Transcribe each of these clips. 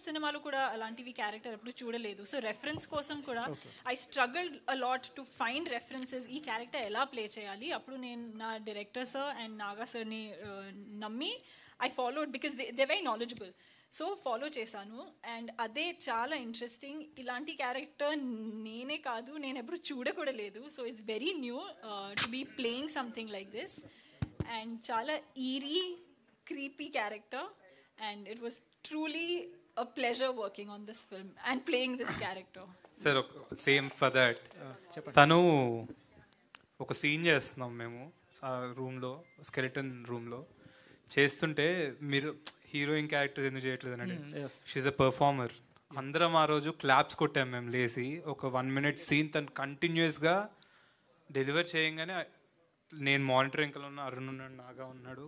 సినిమాలో కూడా అలాంటివి క్యారెక్టర్ ఎప్పుడు చూడలేదు. సో రెఫరెన్స్ కోసం కూడా I struggled a lot to find references, ఈ క్యారెక్టర్ ఎలా ప్లే చేయాలి. అప్పుడు నేను నా డైరెక్టర్ సార్ అండ్ నాగా సార్ని నమ్మి I followed, because they very knowledgeable. So follow చేశాను అండ్ అదే చాలా ఇంట్రెస్టింగ్. ఇలాంటి క్యారెక్టర్ నేనే కాదు, నేను ఎప్పుడు చూడకూడా లేదు. So it's very new to be playing something like this and చాలా eerie creepy character, and it was truly a pleasure working on this film and playing this character. Sir, same for that. Tanu ఒక scene చేస్తున్నాం మేము రూమ్లో, skeleton రూమ్లో చేస్తుంటే మీరు heroine character ఎందుకు చేయట్లేదు అంటే షీఈ్ అ పర్ఫార్మర్. అందరం ఆ రోజు క్లాప్స్ కొట్టాం మేము లేసి. ఒక 1 minute సీన్ తను కంటిన్యూస్గా డెలివర్ చేయంగానే నేను మానిటర్ వెంకలు ఉన్నా, అరుణ్ ఉన్నాడు, నాగా ఉన్నాడు,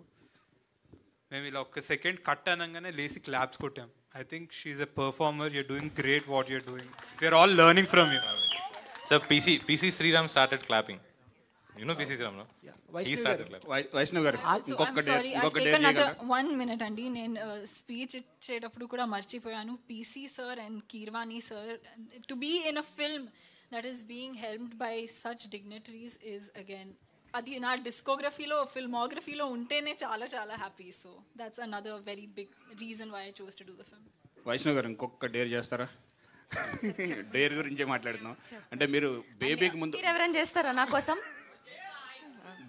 మేము ఇలా ఒక్క సెకండ్ కట్ అనగానే లేసి క్లాప్స్ కొట్టాం. I think she's a performer, you're doing great what you're doing, we're all learning from you. So PC Sriram started clapping. You know PC Sriram, no? He started clapping. Vaishnav garu ఇంకొక another 1 minute అండి. నేను speech ఇచ్చేటప్పుడు కూడా మర్చిపోయాను. PC sir and Keerwani sir, to be in a film that is being helmed by such dignitaries is again, అది నా డిస్కోగ్రఫీలో, ఫిల్మోగ్రఫీలో ఉంటేనే చాలా చాలా happy. So that's another very big reason why I chose to do the film. Vaishnav garu ఇంకొక dare చేస్తారా? Dare గురించే మాట్లాడుతున్నాం. అంటే మీరు బేబీకి ముందు ఎవరైనా చేస్తారా నా కోసం?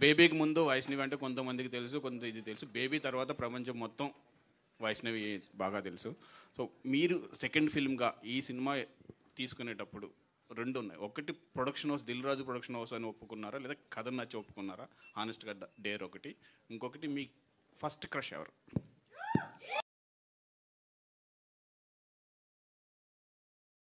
బేబీకి ముందు వైష్ణవి అంటే కొంతమందికి తెలుసు, కొంత ఇది తెలుసు. బేబీ తర్వాత ప్రపంచం మొత్తం వైష్ణవి బాగా తెలుసు. సో మీరు సెకండ్ ఫిల్మ్గా ఈ సినిమా తీసుకునేటప్పుడు 2 ఉన్నాయి. ఒకటి production house, Dil Raju production house అని ఒప్పుకున్నారా, లేదా కథ నచ్చి ఒప్పుకున్నారా? హానెస్ట్గా డేర్ ఒకటి. ఇంకొకటి మీ ఫస్ట్ క్రష్ ఎవరు?